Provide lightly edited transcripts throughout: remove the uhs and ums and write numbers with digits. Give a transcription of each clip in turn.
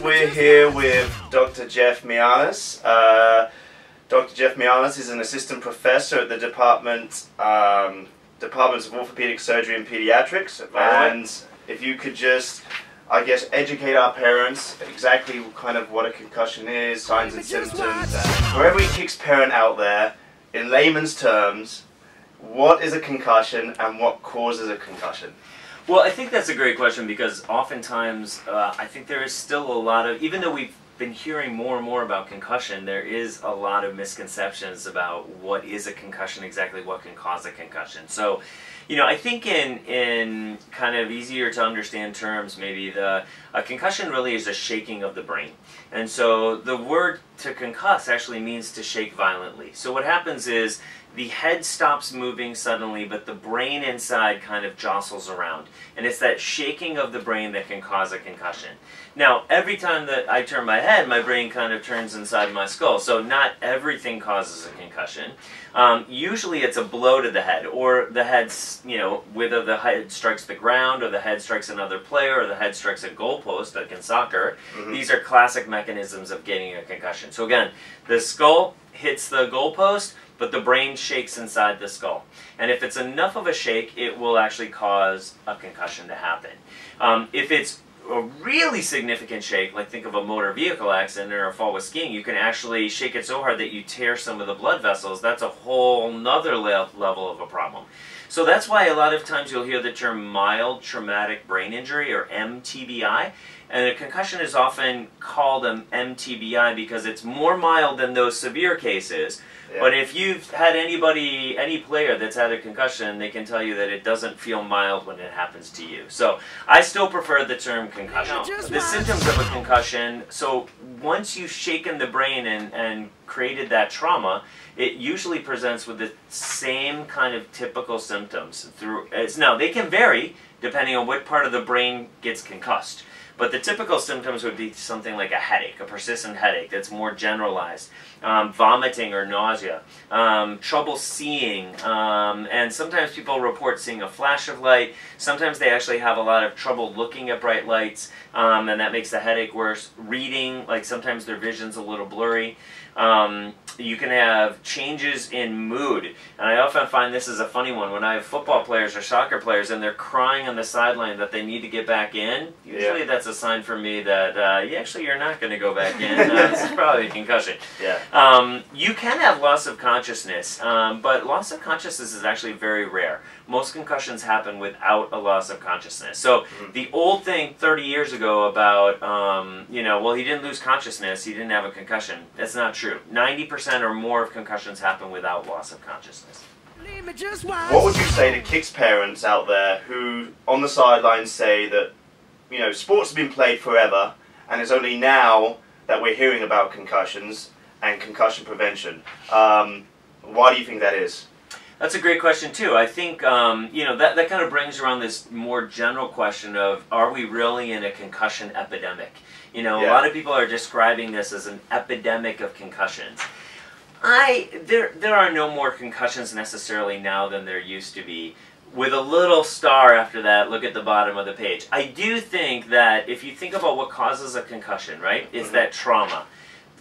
we're here with Dr. Jeff Mjaanes. Dr. Jeff Mjaanes is an assistant professor at the Departments of Orthopedic Surgery and Pediatrics. And if you could just, I guess, educate our parents exactly kind of what a concussion is, signs and symptoms. For every KICS parent out there, in layman's terms, what is a concussion and what causes a concussion? Well, I think that's a great question because oftentimes I think there is still a lot of, even though we've been hearing more and more about concussion, there is a lot of misconceptions about what is a concussion, exactly what can cause a concussion. So, you know, I think in kind of easier to understand terms, maybe a concussion really is a shaking of the brain. And so the word to concuss actually means to shake violently. So what happens is the head stops moving suddenly, but the brain inside kind of jostles around. And it's that shaking of the brain that can cause a concussion. Now, every time that I turn my head, my brain kind of turns inside my skull. So not everything causes a concussion. Usually it's a blow to the head, or the head's, you know, whether the head strikes the ground, or the head strikes another player, or the head strikes a goalpost, like in soccer. These are classic mechanisms of getting a concussion. So again, the skull hits the goalpost, but the brain shakes inside the skull. And if it's enough of a shake, it will actually cause a concussion to happen. If it's a really significant shake, like think of a motor vehicle accident or a fall with skiing, you can actually shake it so hard that you tear some of the blood vessels. That's a whole nother level of a problem. So that's why a lot of times you'll hear the term mild traumatic brain injury, or MTBI. And a concussion is often called an MTBI because it's more mild than those severe cases. Yeah. But if you've had any player that's had a concussion, they can tell you that it doesn't feel mild when it happens to you. So I still prefer the term concussion. The symptoms of a concussion, so once you've shaken the brain and created that trauma, it usually presents with the same kind of typical symptoms. Now, they can vary depending on what part of the brain gets concussed. But the typical symptoms would be something like a headache, a persistent headache that's more generalized, vomiting or nausea, trouble seeing, and sometimes people report seeing a flash of light. Sometimes they actually have a lot of trouble looking at bright lights, and that makes the headache worse. Reading, like sometimes their vision's a little blurry. You can have changes in mood, and I often find this is a funny one. When I have football players or soccer players and they're crying on the sideline that they need to get back in, usually that's a sign for me that actually you're not going to go back in. This is probably a concussion. You can have loss of consciousness, but loss of consciousness is actually very rare. Most concussions happen without a loss of consciousness. So the old thing 30 years ago about, you know, well, he didn't lose consciousness, he didn't have a concussion, that's not true. 90% or more of concussions happen without loss of consciousness. What would you say to KICS parents out there who, on the sidelines, say that, you know, sports have been played forever, and it's only now that we're hearing about concussions and concussion prevention? Why do you think that is? That's a great question too. I think you know, that kind of brings around this more general question of, are we really in a concussion epidemic? You know, a lot of people are describing this as an epidemic of concussions. There are no more concussions necessarily now than there used to be. With a little star after that, look at the bottom of the page. I do think that if you think about what causes a concussion, right, it's that trauma.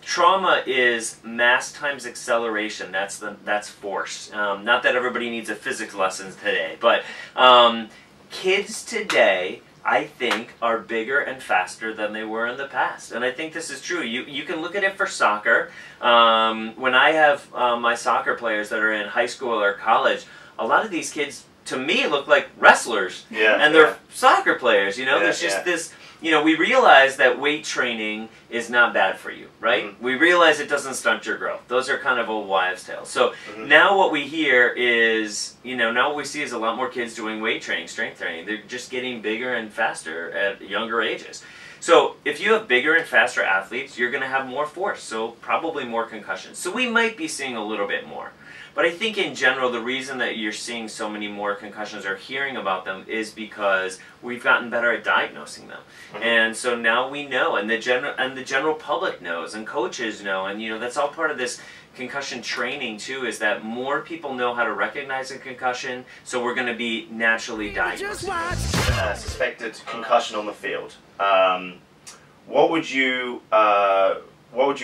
Trauma is mass times acceleration. That's force. Not that everybody needs a physics lesson today, but kids today, I think, are bigger and faster than they were in the past. And I think this is true. You can look at it for soccer. When I have my soccer players that are in high school or college, a lot of these kids, to me, look like wrestlers. And they're soccer players. You know, there's just this, you know, we realize that weight training is not bad for you, right? We realize it doesn't stunt your growth. Those are kind of old wives' tales. So now what we hear is, you know, now what we see is a lot more kids doing weight training, strength training. They're just getting bigger and faster at younger ages. So if you have bigger and faster athletes, you're going to have more force, so probably more concussions. So we might be seeing a little bit more. But I think in general, the reason that you're seeing so many more concussions or hearing about them is because we've gotten better at diagnosing them. And so now we know, and the general public knows, and coaches know, and you know, that's all part of this concussion training too, is that more people know how to recognize a concussion, so we're going to be naturally diagnosing it. Suspected concussion on the field. what would you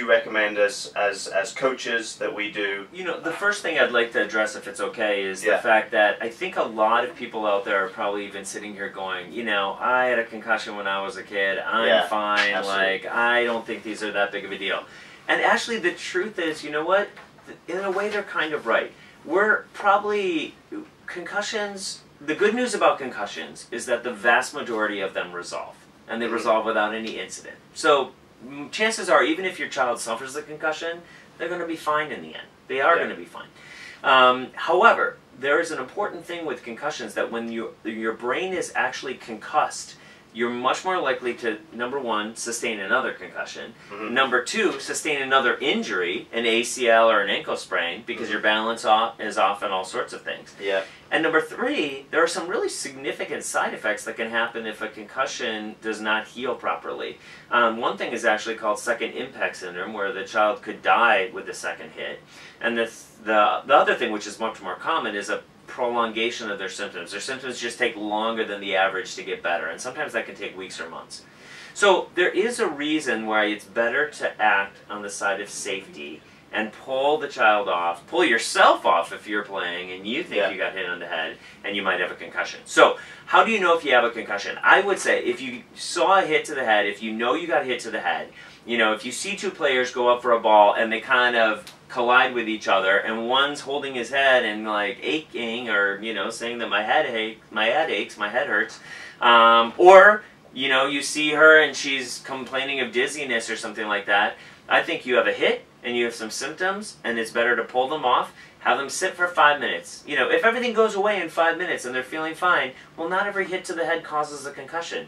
recommend us as coaches that we do? You know, the first thing I'd like to address, if it's okay, is Yeah. the fact that I think a lot of people out there are probably even sitting here going, you know, I had a concussion when I was a kid. I'm fine. Absolutely. Like, I don't think these are that big of a deal. And actually, the truth is, you know what? In a way, they're kind of right. We're probably concussions. The good news about concussions is that the vast majority of them resolve, and they resolve without any incident. So chances are, even if your child suffers a concussion, they're going to be fine in the end. They are going to be fine. However, there is an important thing with concussions that when your brain is actually concussed, you're much more likely to, number one, sustain another concussion. Number two, sustain another injury, an ACL or an ankle sprain, because your balance is off and all sorts of things. Yeah. And number three, there are some really significant side effects that can happen if a concussion does not heal properly. One thing is actually called second impact syndrome, where the child could die with the second hit. And the other thing, which is much more common, is a prolongation of their symptoms. Their symptoms just take longer than the average to get better, and sometimes that can take weeks or months. So there is a reason why it's better to act on the side of safety and pull the child off, pull yourself off if you're playing and you think you got hit on the head and you might have a concussion. So how do you know if you have a concussion? I would say if you saw a hit to the head, if you know you got hit to the head, you know, if you see two players go up for a ball and they kind of collide with each other and one's holding his head and like aching, or, you know, saying that my head aches, my head hurts, or, you know, you see her and she's complaining of dizziness or something like that, I think you have a hit and you have some symptoms, and it's better to pull them off, have them sit for 5 minutes. You know, if everything goes away in 5 minutes and they're feeling fine, well, not every hit to the head causes a concussion.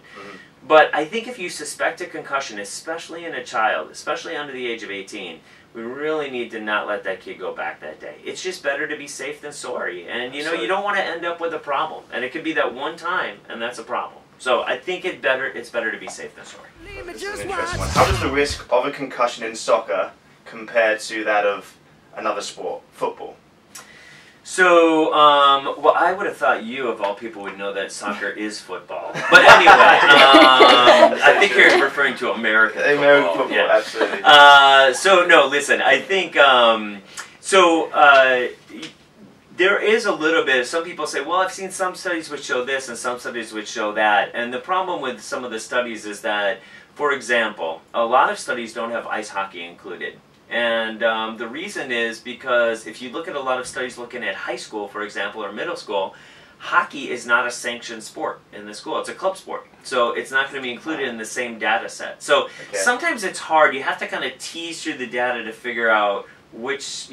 But I think if you suspect a concussion, especially in a child, especially under the age of 18, we really need to not let that kid go back that day. It's just better to be safe than sorry. And, you know, you don't want to end up with a problem. And it could be that one time, and that's a problem. So I think it's better to be safe than sorry. This is an interesting one. How does the risk of a concussion in soccer compare to that of another sport, football? So, well, I would have thought you, of all people, would know that soccer is football. But anyway, I think you're referring to American football. American football, absolutely. So, no, listen, I think, there is a little bit, some people say, well, I've seen some studies which show this and some studies which show that. And the problem with some of the studies is that, for example, a lot of studies don't have ice hockey included. And the reason is because if you look at a lot of studies looking at high school, for example, or middle school, hockey is not a sanctioned sport in the school. It's a club sport. So it's not going to be included in the same data set. So sometimes it's hard. You have to kind of tease through the data to figure out which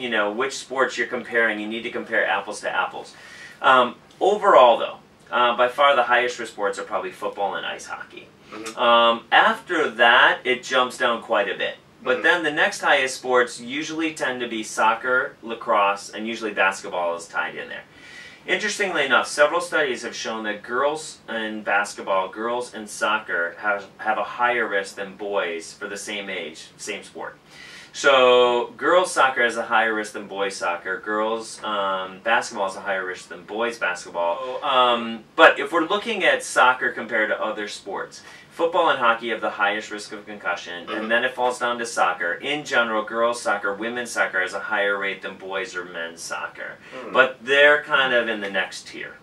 sports you're comparing. You need to compare apples to apples. Overall, though, by far the highest risk sports are probably football and ice hockey. After that, it jumps down quite a bit. But then the next highest sports usually tend to be soccer, lacrosse, and usually basketball is tied in there. Interestingly enough, several studies have shown that girls in basketball, girls in soccer have a higher risk than boys for the same age, same sport. So girls soccer has a higher risk than boys soccer. Girls basketball has a higher risk than boys basketball. But if we're looking at soccer compared to other sports, football and hockey have the highest risk of concussion, and then it falls down to soccer. In general, girls soccer, women's soccer has a higher rate than boys or men's soccer. But they're kind of in the next tier.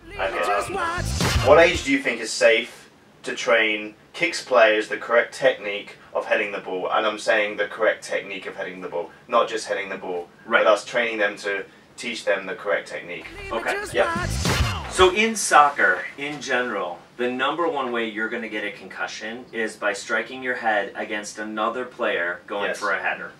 What age do you think is safe to train KICS players the correct technique of heading the ball? And I'm saying the correct technique of heading the ball, not just heading the ball, but us training them to teach them the correct technique. Okay. Yeah. So in soccer, in general, the number one way you're going to get a concussion is by striking your head against another player going for a header.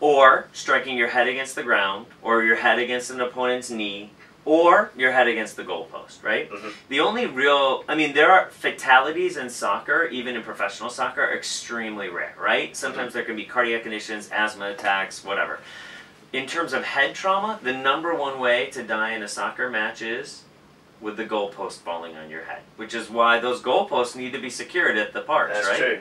Or striking your head against the ground, or your head against an opponent's knee, or your head against the goalpost, right? The only real, I mean, there are fatalities in soccer, even in professional soccer, are extremely rare, right? Sometimes there can be cardiac conditions, asthma attacks, whatever. In terms of head trauma, the number one way to die in a soccer match is with the goalpost falling on your head, which is why those goalposts need to be secured at the parks, That's right? true.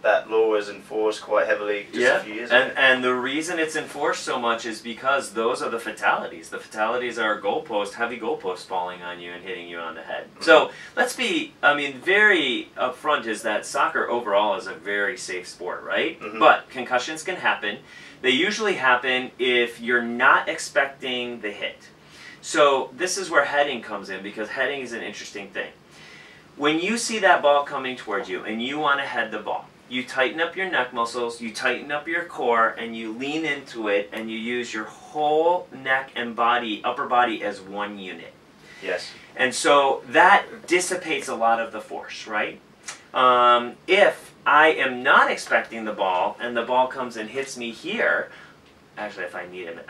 That law was enforced quite heavily just a few years ago. And the reason it's enforced so much is because those are the fatalities. The fatalities are heavy goalposts falling on you and hitting you on the head. So let's be, very upfront is that soccer overall is a very safe sport, right? But concussions can happen. They usually happen if you're not expecting the hit. So this is where heading comes in, because heading is an interesting thing. When you see that ball coming towards you and you want to head the ball, you tighten up your neck muscles, you tighten up your core, and you lean into it, and you use your whole neck and body, upper body, as one unit. Yes. And so that dissipates a lot of the force, right? If I am not expecting the ball and the ball comes and hits me here, actually, if I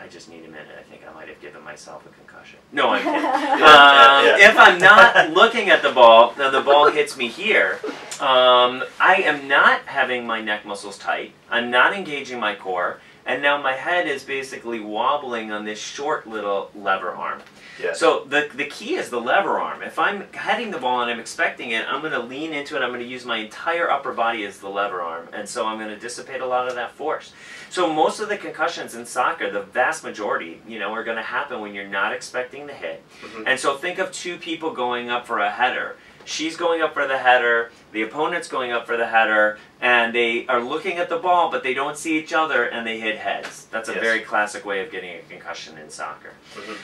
just need a minute. I think I might have given myself a concussion. No, I'm kidding. If I'm not looking at the ball, and the ball hits me here, I am not having my neck muscles tight. I'm not engaging my core, and now my head is basically wobbling on this short little lever arm. Yes. So the key is the lever arm. If I'm heading the ball and I'm expecting it, I'm going to lean into it. I'm going to use my entire upper body as the lever arm. And so I'm going to dissipate a lot of that force. So most of the concussions in soccer, the vast majority, are going to happen when you're not expecting the hit. And so think of two people going up for a header. She's going up for the header, the opponent's going up for the header, and they are looking at the ball, but they don't see each other, and they hit heads. That's a very classic way of getting a concussion in soccer.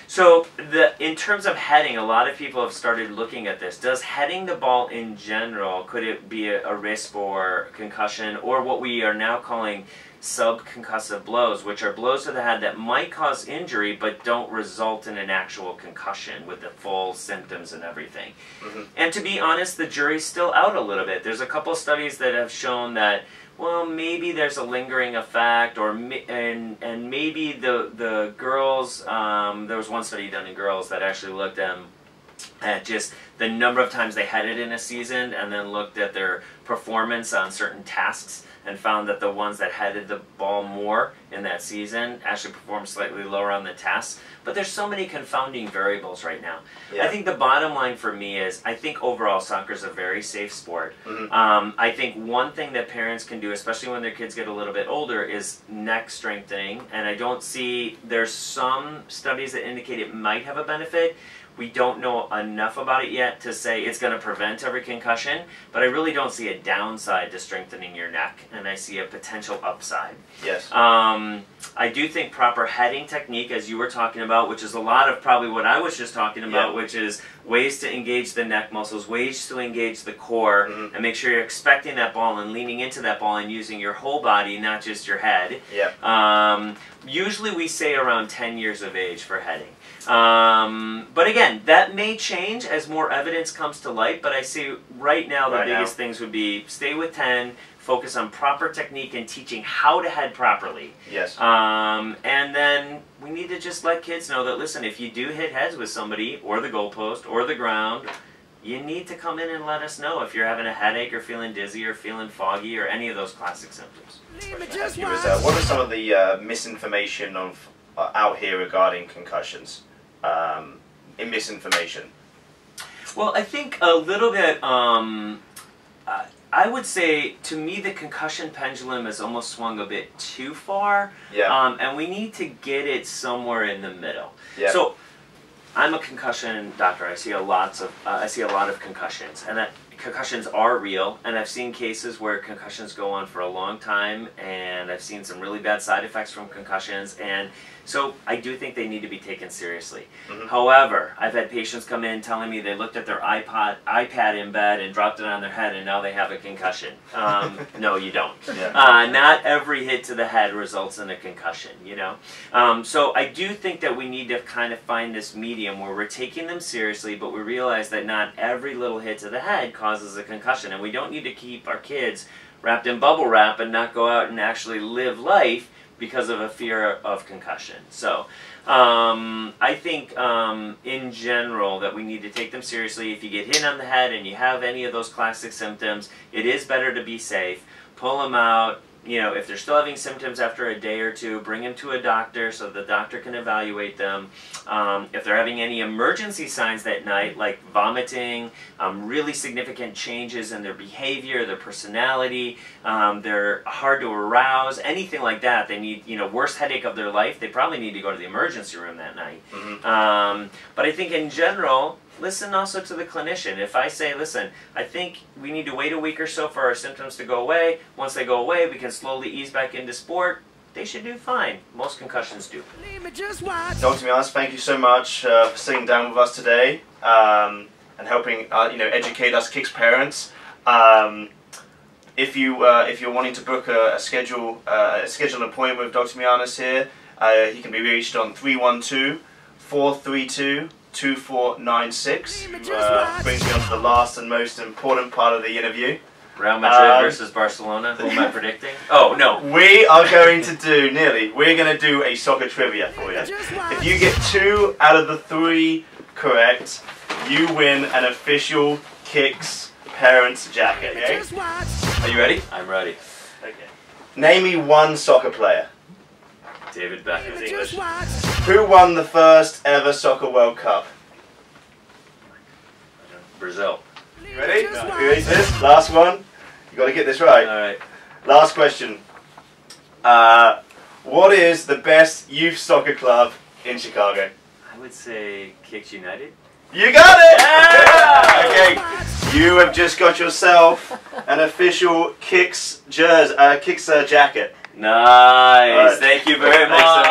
So in terms of heading, a lot of people have started looking at this. Does heading the ball in general, could it be a risk for concussion, or what we are now calling subconcussive blows, which are blows to the head that might cause injury but don't result in an actual concussion with the full symptoms and everything. And to be honest, the jury's still out a little bit. There's a couple studies that have shown that, well, maybe there's a lingering effect, or and maybe the girls, there was one study done in girls that actually looked at just the number of times they headed in a season, and then looked at their performance on certain tasks, and found that the ones that headed the ball more in that season actually performed slightly lower on the tests. But there's so many confounding variables right now. I think the bottom line for me is, I think overall soccer is a very safe sport. I think one thing that parents can do, especially when their kids get a little bit older, is neck strengthening. And I don't see, there's some studies that indicate it might have a benefit. We don't know enough about it yet to say it's going to prevent every concussion, but I really don't see a downside to strengthening your neck, and I see a potential upside. Yes. I do think proper heading technique, as you were talking about, which is a lot of probably what I was just talking about, which is ways to engage the neck muscles, ways to engage the core, and make sure you're expecting that ball and leaning into that ball and using your whole body, not just your head. Usually we say around 10 years of age for heading. But again, that may change as more evidence comes to light, but I see right now the biggest things would be stay with 10, focus on proper technique and teaching how to head properly. Yes. And then we need to just let kids know that, listen, if you do hit heads with somebody, or the goalpost, or the ground, you need to come in and let us know if you're having a headache, or feeling dizzy, or feeling foggy, or any of those classic symptoms. What are some of the misinformation out here regarding concussions? In misinformation? Well, I think a little bit, I would say, to me, the concussion pendulum has almost swung a bit too far, and we need to get it somewhere in the middle. So, I'm a concussion doctor. I see a lot of concussions, and that concussions are real, and I've seen cases where concussions go on for a long time, and I've seen some really bad side effects from concussions, and so I do think they need to be taken seriously. However, I've had patients come in telling me they looked at their iPad in bed and dropped it on their head, and now they have a concussion. No, you don't. Not every hit to the head results in a concussion, So I do think that we need to kind of find this medium where we're taking them seriously, but we realize that not every little hit to the head causes a concussion, and we don't need to keep our kids wrapped in bubble wrap and not go out and actually live life because of a fear of concussion. So I think in general that we need to take them seriously. If you get hit on the head and you have any of those classic symptoms, it is better to be safe. Pull them out, you know, if they're still having symptoms after a day or two, bring them to a doctor so the doctor can evaluate them. If they're having any emergency signs that night, like vomiting, really significant changes in their behavior, their personality, they're hard to arouse, anything like that, they need, you know, worst headache of their life, they probably need to go to the emergency room that night. But I think in general, listen also to the clinician. If I say, listen, I think we need to wait a week or so for our symptoms to go away. Once they go away, we can slowly ease back into sport. They should do fine. Most concussions do. Dr. Mjaanes, thank you so much for sitting down with us today and helping you know, educate us KICS parents. If you're wanting to book a schedule an appointment with Dr. Mjaanes here, he can be reached on 312-432-2496. Brings me on to the last and most important part of the interview. Real Madrid versus Barcelona. Who am I predicting? Oh no. We are going to do we're going to do a soccer trivia for you. If you get 2 out of the 3 correct, you win an official KICS parents jacket. Okay? Are you ready? I'm ready. Okay. Name me one soccer player. David Beckham. English. Who won the first ever Soccer World Cup? Brazil. You ready? You ready for this? Last one. You got to get this right. All right. Last question. What is the best youth soccer club in Chicago? I would say KICS United. You got it! Yeah! Okay, you have just got yourself an official KICS jacket. Nice. Thank you very much.